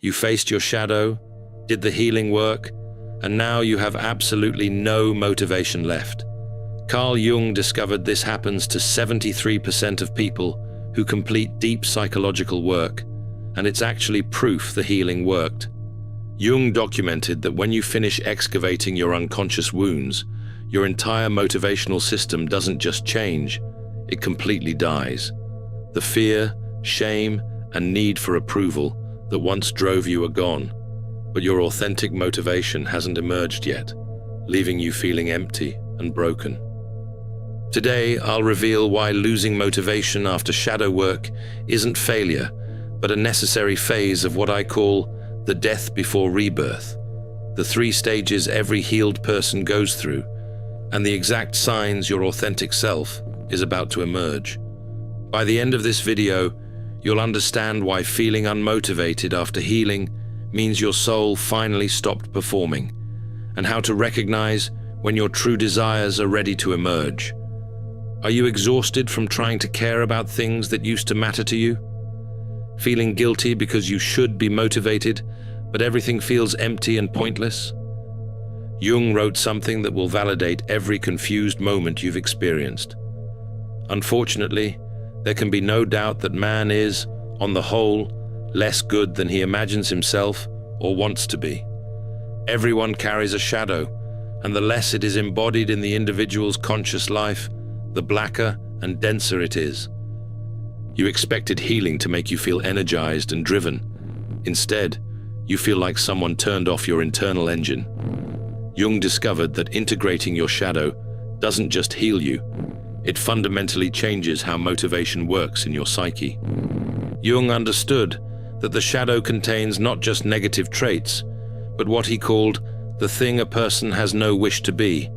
You faced your shadow, did the healing work, and now you have absolutely no motivation left. Carl Jung discovered this happens to 73% of people who complete deep psychological work, and it's actually proof the healing worked. Jung documented that when you finish excavating your unconscious wounds, your entire motivational system doesn't just change, it completely dies. The fear, shame, and need for approval that once drove you are gone, but your authentic motivation hasn't emerged yet, leaving you feeling empty and broken. Today, I'll reveal why losing motivation after shadow work isn't failure, but a necessary phase of what I call the death before rebirth, the 3 stages every healed person goes through, and the exact signs your authentic self is about to emerge. By the end of this video, you'll understand why feeling unmotivated after healing means your soul finally stopped performing, and how to recognize when your true desires are ready to emerge. Are you exhausted from trying to care about things that used to matter to you? Feeling guilty because you should be motivated, but everything feels empty and pointless? Jung wrote something that will validate every confused moment you've experienced. Unfortunately, there can be no doubt that man is, on the whole, less good than he imagines himself or wants to be. Everyone carries a shadow, and the less it is embodied in the individual's conscious life, the blacker and denser it is. You expected healing to make you feel energized and driven. Instead, you feel like someone turned off your internal engine. Jung discovered that integrating your shadow doesn't just heal you, it fundamentally changes how motivation works in your psyche. Jung understood that the shadow contains not just negative traits, but what he called the thing a person has no wish to be,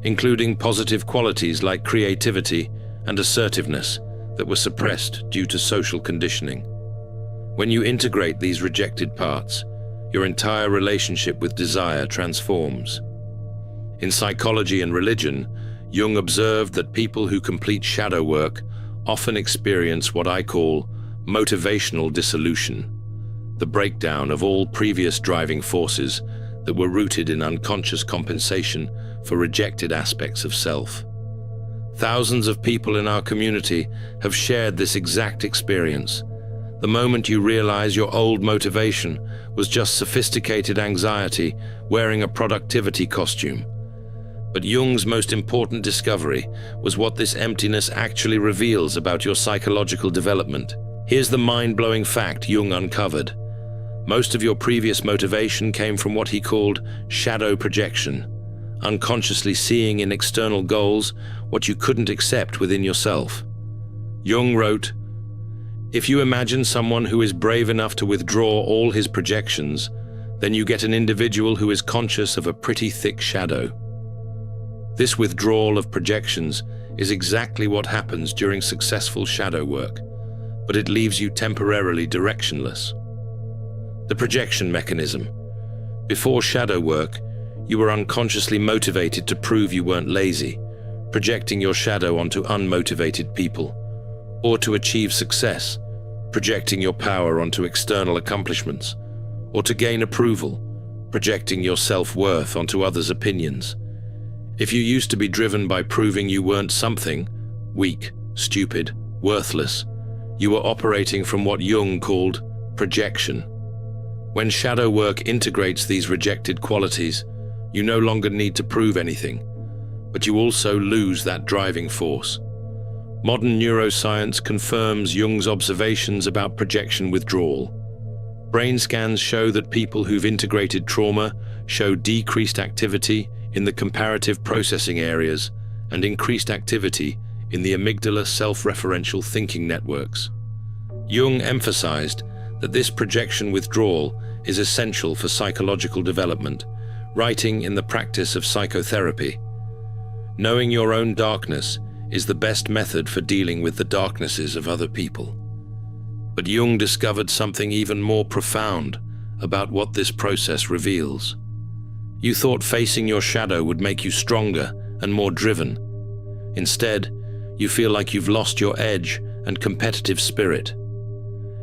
including positive qualities like creativity and assertiveness that were suppressed due to social conditioning. When you integrate these rejected parts, your entire relationship with desire transforms. In psychology and religion, Jung observed that people who complete shadow work often experience what I call motivational dissolution, the breakdown of all previous driving forces that were rooted in unconscious compensation for rejected aspects of self. Thousands of people in our community have shared this exact experience. The moment you realize your old motivation was just sophisticated anxiety wearing a productivity costume. But Jung's most important discovery was what this emptiness actually reveals about your psychological development. Here's the mind-blowing fact Jung uncovered. Most of your previous motivation came from what he called shadow projection, unconsciously seeing in external goals what you couldn't accept within yourself. Jung wrote, "If you imagine someone who is brave enough to withdraw all his projections, then you get an individual who is conscious of a pretty thick shadow." This withdrawal of projections is exactly what happens during successful shadow work, but it leaves you temporarily directionless. The projection mechanism. Before shadow work, you were unconsciously motivated to prove you weren't lazy, projecting your shadow onto unmotivated people, or to achieve success, projecting your power onto external accomplishments, or to gain approval, projecting your self-worth onto others' opinions. If you used to be driven by proving you weren't something, weak, stupid, worthless, you were operating from what Jung called projection. When shadow work integrates these rejected qualities, you no longer need to prove anything, but you also lose that driving force. Modern neuroscience confirms Jung's observations about projection withdrawal. Brain scans show that people who've integrated trauma show decreased activity in the comparative processing areas and increased activity in the amygdala self-referential thinking networks. Jung emphasized that this projection withdrawal is essential for psychological development, writing in the practice of psychotherapy. Knowing your own darkness is the best method for dealing with the darknesses of other people. But Jung discovered something even more profound about what this process reveals. You thought facing your shadow would make you stronger and more driven. Instead, you feel like you've lost your edge and competitive spirit.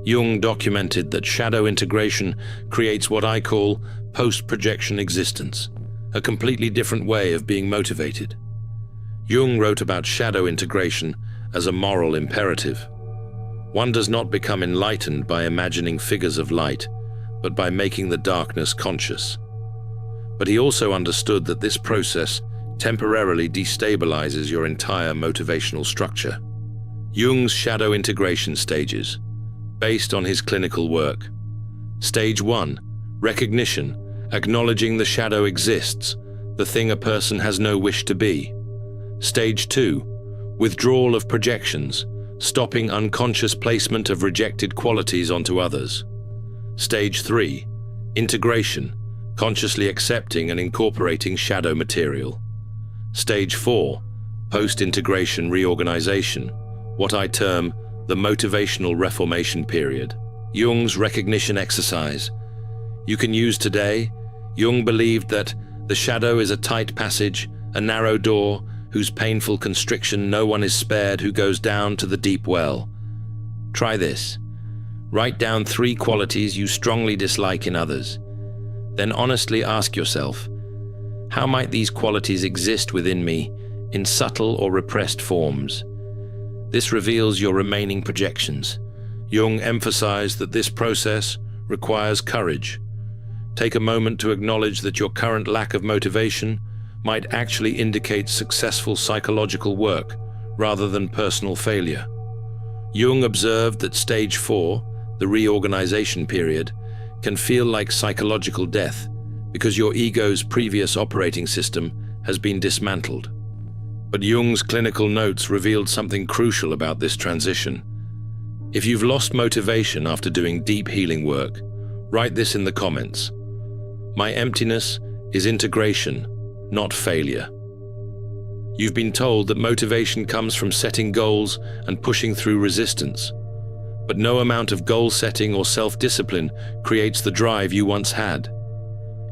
Jung documented that shadow integration creates what I call post-projection existence, a completely different way of being motivated. Jung wrote about shadow integration as a moral imperative. One does not become enlightened by imagining figures of light, but by making the darkness conscious. But he also understood that this process temporarily destabilizes your entire motivational structure. Jung's shadow integration stages, based on his clinical work. Stage 1, recognition, acknowledging the shadow exists, the thing a person has no wish to be. Stage 2, withdrawal of projections, stopping unconscious placement of rejected qualities onto others. Stage 3, integration, consciously accepting and incorporating shadow material. Stage 4, post-integration reorganization, what I term the motivational reformation period. Jung's recognition exercise. You can use today. Jung believed that the shadow is a tight passage, a narrow door, whose painful constriction no one is spared who goes down to the deep well. Try this. Write down 3 qualities you strongly dislike in others. Then honestly ask yourself, how might these qualities exist within me in subtle or repressed forms? This reveals your remaining projections. Jung emphasized that this process requires courage. Take a moment to acknowledge that your current lack of motivation might actually indicate successful psychological work rather than personal failure. Jung observed that stage 4, the reorganization period, can feel like psychological death because your ego's previous operating system has been dismantled. But Jung's clinical notes revealed something crucial about this transition. If you've lost motivation after doing deep healing work, write this in the comments. My emptiness is integration, not failure. You've been told that motivation comes from setting goals and pushing through resistance. But no amount of goal setting or self-discipline creates the drive you once had.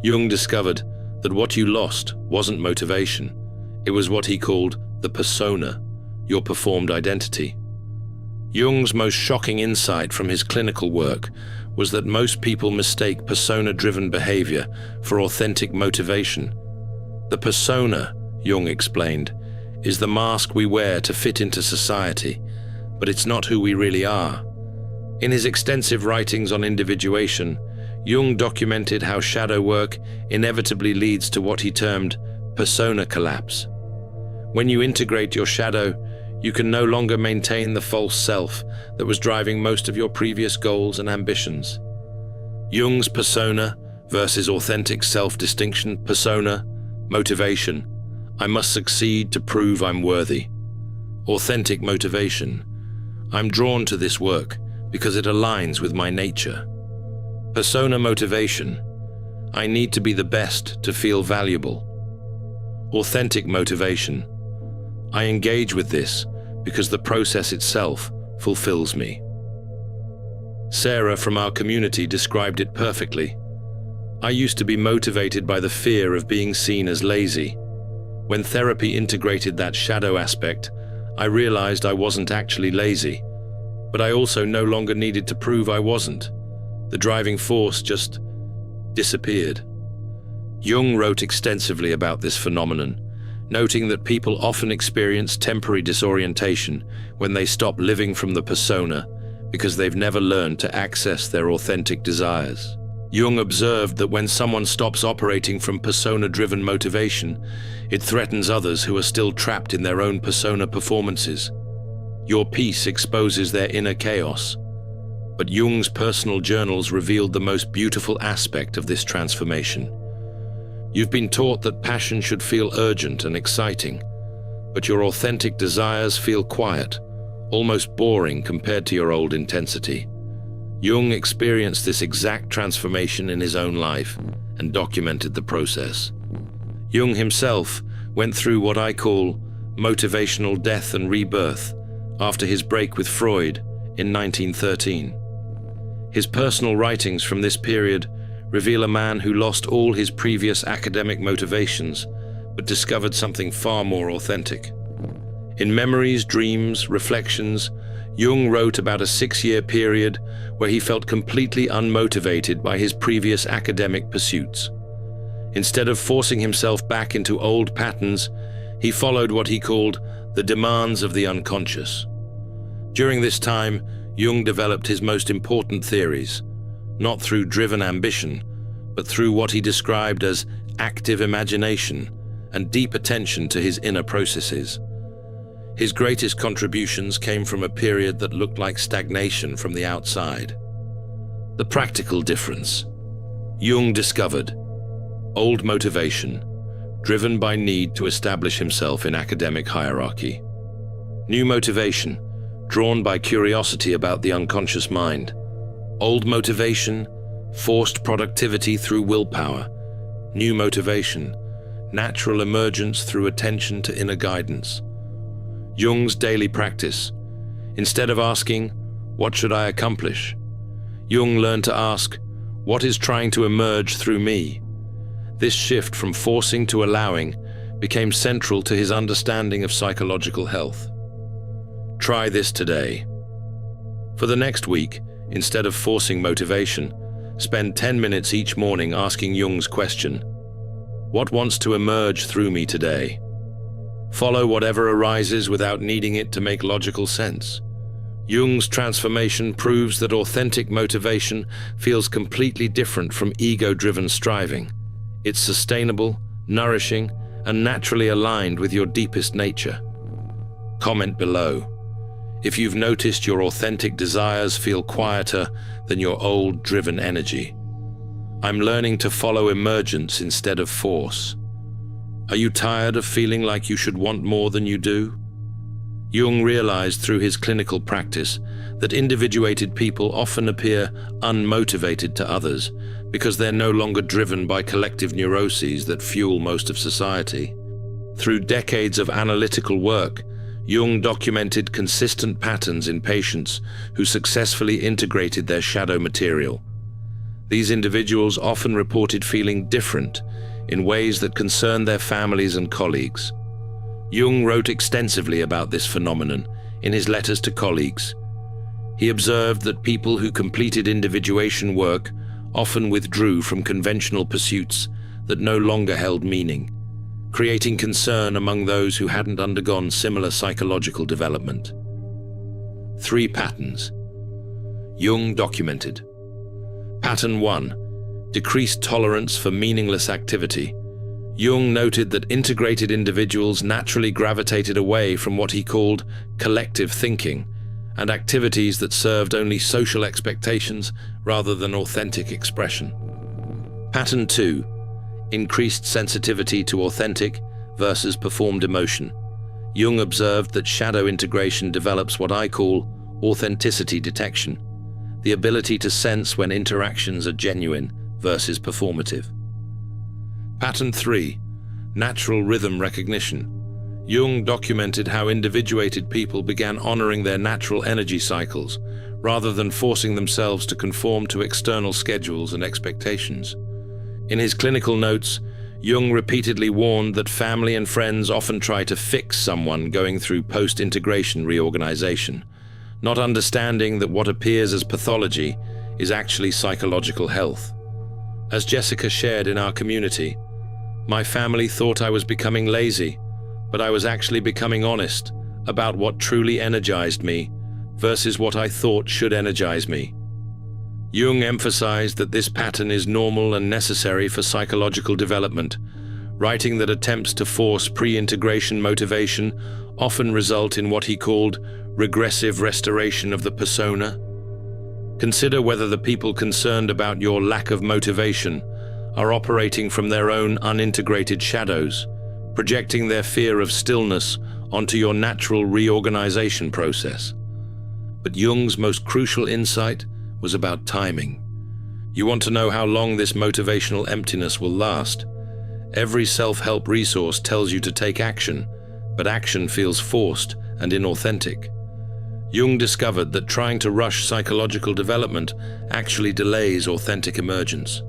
Jung discovered that what you lost wasn't motivation. It was what he called the persona, your performed identity. Jung's most shocking insight from his clinical work was that most people mistake persona-driven behavior for authentic motivation. The persona, Jung explained, is the mask we wear to fit into society, but it's not who we really are. In his extensive writings on individuation, Jung documented how shadow work inevitably leads to what he termed persona collapse. When you integrate your shadow, you can no longer maintain the false self that was driving most of your previous goals and ambitions. Jung's persona versus authentic self-distinction. Persona, motivation. I must succeed to prove I'm worthy. Authentic motivation. I'm drawn to this work because it aligns with my nature. Persona motivation. I need to be the best to feel valuable. Authentic motivation. I engage with this because the process itself fulfills me. Sarah from our community described it perfectly. I used to be motivated by the fear of being seen as lazy. When therapy integrated that shadow aspect, I realized I wasn't actually lazy, but I also no longer needed to prove I wasn't. The driving force just disappeared. Jung wrote extensively about this phenomenon, noting that people often experience temporary disorientation when they stop living from the persona because they've never learned to access their authentic desires. Jung observed that when someone stops operating from persona-driven motivation, it threatens others who are still trapped in their own persona performances. Your peace exposes their inner chaos. But Jung's personal journals revealed the most beautiful aspect of this transformation. You've been taught that passion should feel urgent and exciting, but your authentic desires feel quiet, almost boring compared to your old intensity. Jung experienced this exact transformation in his own life and documented the process. Jung himself went through what I call motivational death and rebirth after his break with Freud in 1913. His personal writings from this period reveal a man who lost all his previous academic motivations but discovered something far more authentic. In Memories, Dreams, Reflections, Jung wrote about a 6-year period where he felt completely unmotivated by his previous academic pursuits. Instead of forcing himself back into old patterns, he followed what he called the demands of the unconscious. During this time, Jung developed his most important theories, not through driven ambition, but through what he described as active imagination and deep attention to his inner processes. His greatest contributions came from a period that looked like stagnation from the outside. The practical difference. Jung discovered old motivation, driven by need to establish himself in academic hierarchy. New motivation, drawn by curiosity about the unconscious mind. Old motivation, forced productivity through willpower. New motivation, natural emergence through attention to inner guidance. Jung's daily practice. Instead of asking, "What should I accomplish?" Jung learned to ask, "What is trying to emerge through me?" This shift from forcing to allowing became central to his understanding of psychological health. Try this today. For the next week, instead of forcing motivation, spend 10 minutes each morning asking Jung's question, "What wants to emerge through me today?" Follow whatever arises without needing it to make logical sense. Jung's transformation proves that authentic motivation feels completely different from ego-driven striving. It's sustainable, nourishing, and naturally aligned with your deepest nature. Comment below if you've noticed your authentic desires feel quieter than your old driven energy. I'm learning to follow emergence instead of force. Are you tired of feeling like you should want more than you do? Jung realized through his clinical practice that individuated people often appear unmotivated to others because they're no longer driven by collective neuroses that fuel most of society. Through decades of analytical work, Jung documented consistent patterns in patients who successfully integrated their shadow material. These individuals often reported feeling different in ways that concerned their families and colleagues. Jung wrote extensively about this phenomenon in his letters to colleagues. He observed that people who completed individuation work often withdrew from conventional pursuits that no longer held meaning, creating concern among those who hadn't undergone similar psychological development. 3 patterns Jung documented. Pattern 1. Decreased tolerance for meaningless activity. Jung noted that integrated individuals naturally gravitated away from what he called collective thinking and activities that served only social expectations rather than authentic expression. Pattern 2. Increased sensitivity to authentic versus performed emotion. Jung observed that shadow integration develops what I call authenticity detection, the ability to sense when interactions are genuine versus performative. Pattern 3. Natural rhythm recognition. Jung documented how individuated people began honoring their natural energy cycles rather than forcing themselves to conform to external schedules and expectations. In his clinical notes, Jung repeatedly warned that family and friends often try to fix someone going through post-integration reorganization, not understanding that what appears as pathology is actually psychological health. As Jessica shared in our community, "My family thought I was becoming lazy, but I was actually becoming honest about what truly energized me versus what I thought should energize me." Jung emphasized that this pattern is normal and necessary for psychological development, writing that attempts to force pre-integration motivation often result in what he called regressive restoration of the persona. Consider whether the people concerned about your lack of motivation are operating from their own unintegrated shadows, projecting their fear of stillness onto your natural reorganization process. But Jung's most crucial insight was about timing. You want to know how long this motivational emptiness will last? Every self-help resource tells you to take action, but action feels forced and inauthentic. Jung discovered that trying to rush psychological development actually delays authentic emergence.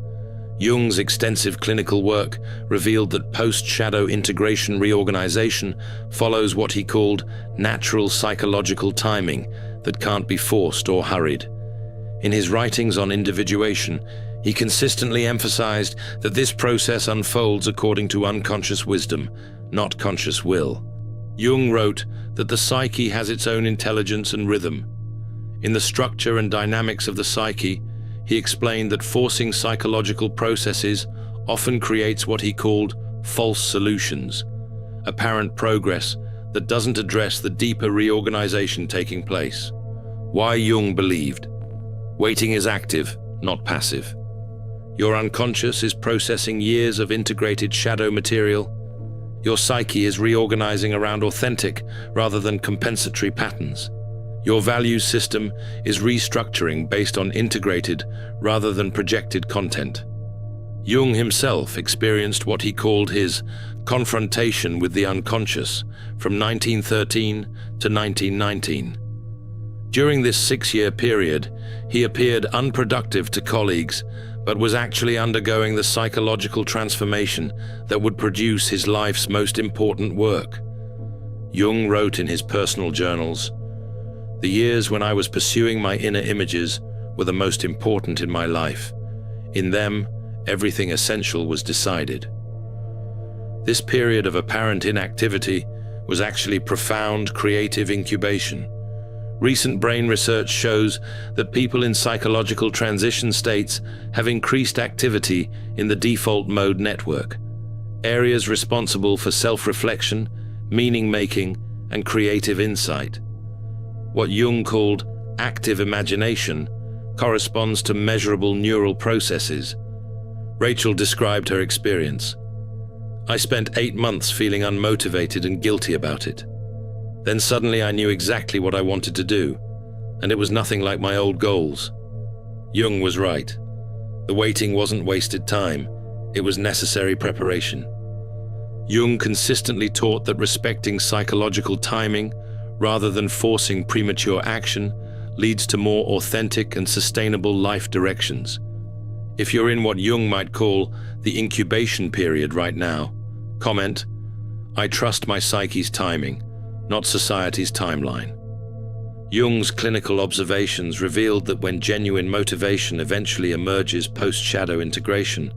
Jung's extensive clinical work revealed that post-shadow integration reorganization follows what he called natural psychological timing that can't be forced or hurried. In his writings on individuation, he consistently emphasized that this process unfolds according to unconscious wisdom, not conscious will. Jung wrote that the psyche has its own intelligence and rhythm. In the structure and dynamics of the psyche, he explained that forcing psychological processes often creates what he called false solutions, apparent progress that doesn't address the deeper reorganization taking place. Why Jung believed, waiting is active, not passive. Your unconscious is processing years of integrated shadow material. Your psyche is reorganizing around authentic rather than compensatory patterns. Your values system is restructuring based on integrated rather than projected content. Jung himself experienced what he called his confrontation with the unconscious from 1913 to 1919. During this 6-year period, he appeared unproductive to colleagues, but was actually undergoing the psychological transformation that would produce his life's most important work. Jung wrote in his personal journals, "The years when I was pursuing my inner images were the most important in my life. In them, everything essential was decided." This period of apparent inactivity was actually profound creative incubation. Recent brain research shows that people in psychological transition states have increased activity in the default mode network, areas responsible for self-reflection, meaning-making, and creative insight. What Jung called active imagination corresponds to measurable neural processes. Rachel described her experience. "I spent 8 months feeling unmotivated and guilty about it. Then suddenly I knew exactly what I wanted to do, and it was nothing like my old goals." Jung was right. The waiting wasn't wasted time, it was necessary preparation. Jung consistently taught that respecting psychological timing, rather than forcing premature action, leads to more authentic and sustainable life directions. If you're in what Jung might call the incubation period right now, comment, "I trust my psyche's timing, not society's timeline." Jung's clinical observations revealed that when genuine motivation eventually emerges post-shadow integration,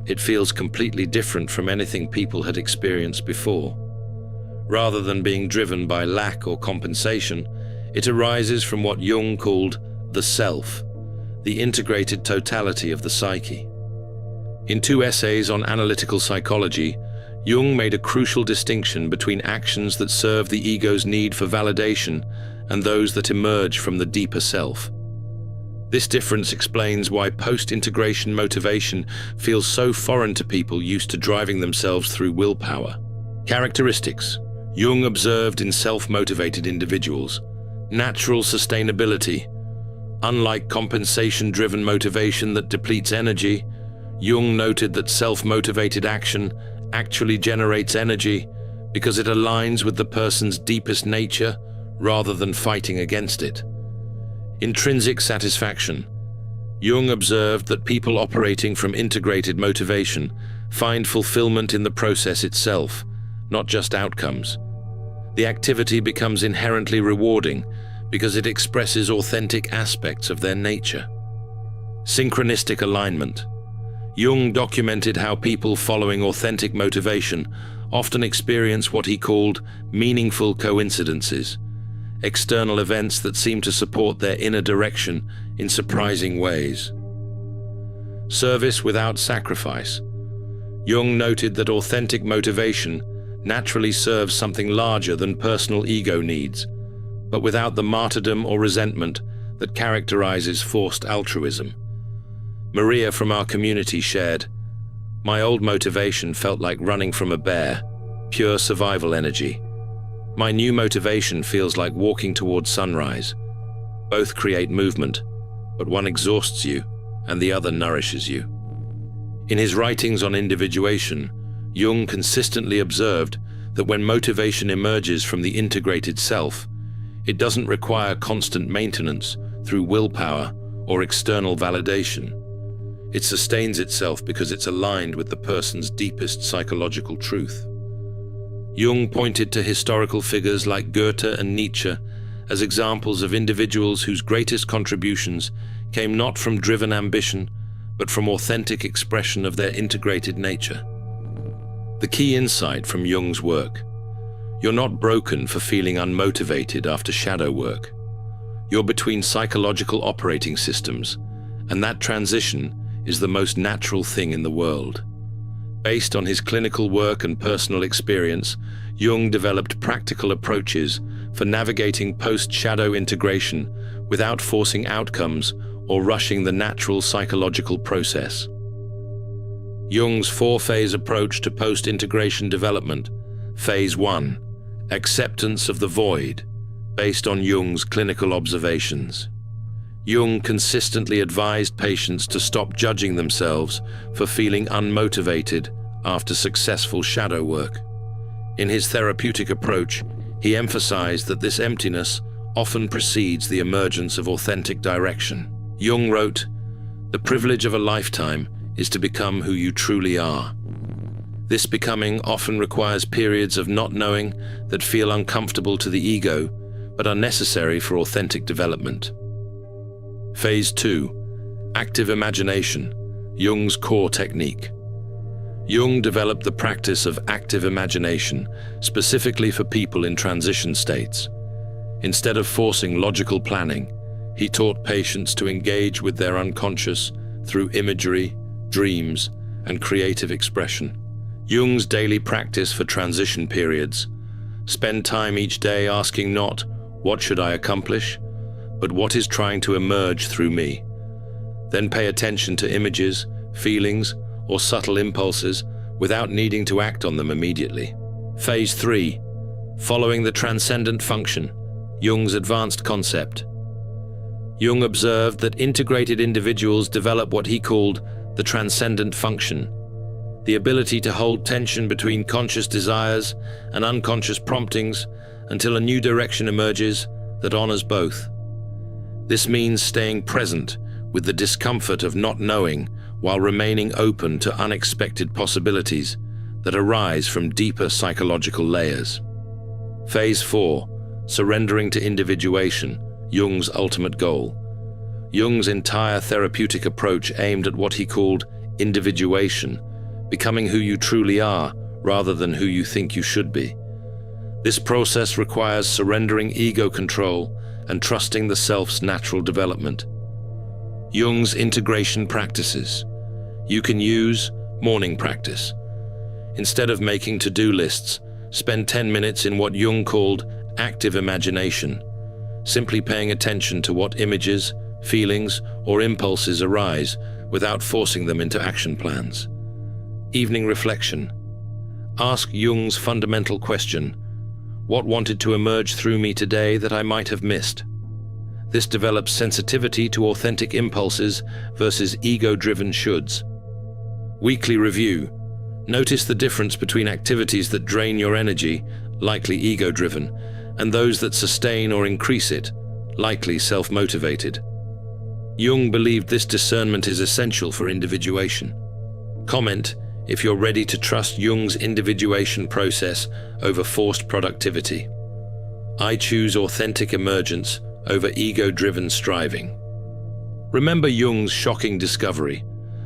it feels completely different from anything people had experienced before. Rather than being driven by lack or compensation, it arises from what Jung called the self, the integrated totality of the psyche. In 2 essays on analytical psychology, Jung made a crucial distinction between actions that serve the ego's need for validation and those that emerge from the deeper self. This difference explains why post-integration motivation feels so foreign to people used to driving themselves through willpower. Characteristics Jung observed in self-motivated individuals: natural sustainability. Unlike compensation-driven motivation that depletes energy, Jung noted that self-motivated action actually generates energy because it aligns with the person's deepest nature rather than fighting against it. Intrinsic satisfaction. Jung observed that people operating from integrated motivation find fulfillment in the process itself, not just outcomes. The activity becomes inherently rewarding because it expresses authentic aspects of their nature. Synchronistic alignment. Jung documented how people following authentic motivation often experience what he called meaningful coincidences, external events that seem to support their inner direction in surprising ways. Service without sacrifice. Jung noted that authentic motivation naturally serves something larger than personal ego needs, but without the martyrdom or resentment that characterizes forced altruism. Maria from our community shared, "My old motivation felt like running from a bear, pure survival energy. My new motivation feels like walking towards sunrise. Both create movement, but one exhausts you and the other nourishes you." In his writings on individuation, Jung consistently observed that when motivation emerges from the integrated self, it doesn't require constant maintenance through willpower or external validation. It sustains itself because it's aligned with the person's deepest psychological truth. Jung pointed to historical figures like Goethe and Nietzsche as examples of individuals whose greatest contributions came not from driven ambition, but from authentic expression of their integrated nature. The key insight from Jung's work: you're not broken for feeling unmotivated after shadow work. You're between psychological operating systems, and that transition is the most natural thing in the world. Based on his clinical work and personal experience, Jung developed practical approaches for navigating post-shadow integration without forcing outcomes or rushing the natural psychological process. Jung's four-phase approach to post-integration development. Phase 1. Acceptance of the void, based on Jung's clinical observations. Jung consistently advised patients to stop judging themselves for feeling unmotivated after successful shadow work. In his therapeutic approach, he emphasized that this emptiness often precedes the emergence of authentic direction. Jung wrote, "The privilege of a lifetime is to become who you truly are. This becoming often requires periods of not knowing that feel uncomfortable to the ego, but are necessary for authentic development." Phase 2. Active imagination, Jung's core technique. Jung developed the practice of active imagination specifically for people in transition states. Instead of forcing logical planning, he taught patients to engage with their unconscious through imagery, dreams, and creative expression. Jung's daily practice for transition periods: spend time each day asking not, "What should I accomplish?" but "What is trying to emerge through me?" Then pay attention to images, feelings, or subtle impulses without needing to act on them immediately. Phase 3. Following the transcendent function, Jung's advanced concept. Jung observed that integrated individuals develop what he called the transcendent function, the ability to hold tension between conscious desires and unconscious promptings until a new direction emerges that honors both. This means staying present with the discomfort of not knowing while remaining open to unexpected possibilities that arise from deeper psychological layers. Phase 4. Surrendering to individuation, Jung's ultimate goal. Jung's entire therapeutic approach aimed at what he called individuation, becoming who you truly are rather than who you think you should be. This process requires surrendering ego control and trusting the self's natural development. Jung's integration practices. You can use morning practice. Instead of making to-do lists, spend 10 minutes in what Jung called active imagination, simply paying attention to what images, feelings, or impulses arise without forcing them into action plans. Evening reflection. Ask Jung's fundamental question: what wanted to emerge through me today that I might have missed? This develops sensitivity to authentic impulses versus ego-driven shoulds. Weekly review. Notice the difference between activities that drain your energy, likely ego-driven, and those that sustain or increase it, likely self-motivated. Jung believed this discernment is essential for individuation. Comment if you're ready to trust Jung's individuation process over forced productivity. I choose authentic emergence over ego-driven striving. Remember Jung's shocking discovery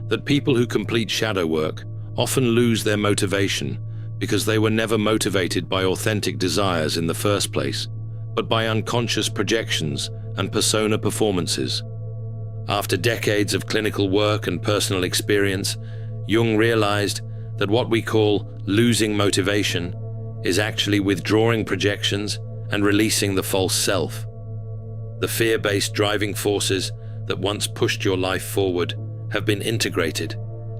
that people who complete shadow work often lose their motivation because they were never motivated by authentic desires in the first place, but by unconscious projections and persona performances. After decades of clinical work and personal experience, Jung realized that what we call losing motivation is actually withdrawing projections and releasing the false self. The fear-based driving forces that once pushed your life forward have been integrated,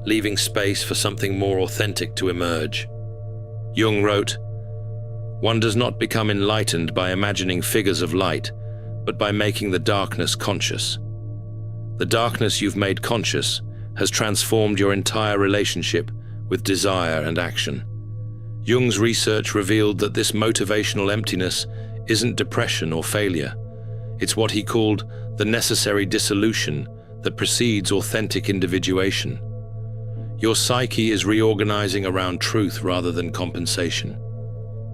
leaving space for something more authentic to emerge. Jung wrote, "One does not become enlightened by imagining figures of light, but by making the darkness conscious. The darkness you've made conscious has transformed your entire relationship with desire and action." Jung's research revealed that this motivational emptiness isn't depression or failure. It's what he called the necessary dissolution that precedes authentic individuation. Your psyche is reorganizing around truth rather than compensation.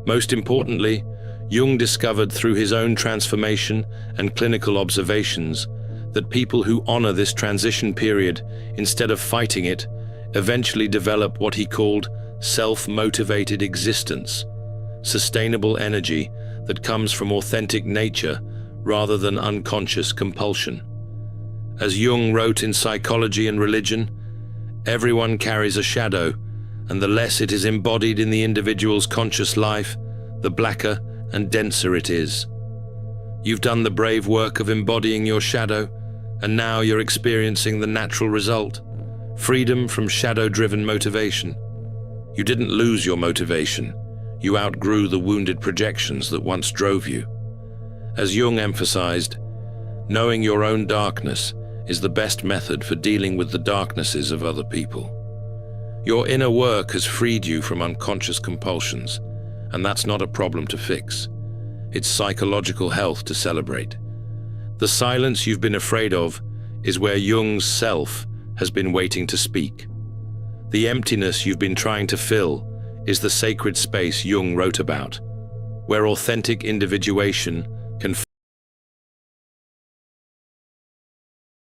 Most importantly, Jung discovered through his own transformation and clinical observations that people who honor this transition period instead of fighting it eventually develop what he called self-motivated existence, sustainable energy that comes from authentic nature rather than unconscious compulsion. As Jung wrote in Psychology and Religion, everyone carries a shadow, and the less it is embodied in the individual's conscious life, the blacker and denser it is. You've done the brave work of embodying your shadow, and now you're experiencing the natural result, freedom from shadow-driven motivation. You didn't lose your motivation. You outgrew the wounded projections that once drove you. As Jung emphasized, knowing your own darkness is the best method for dealing with the darknesses of other people. Your inner work has freed you from unconscious compulsions, and that's not a problem to fix. It's psychological health to celebrate. The silence you've been afraid of is where Jung's self has been waiting to speak. The emptiness you've been trying to fill is the sacred space Jung wrote about, where authentic individuation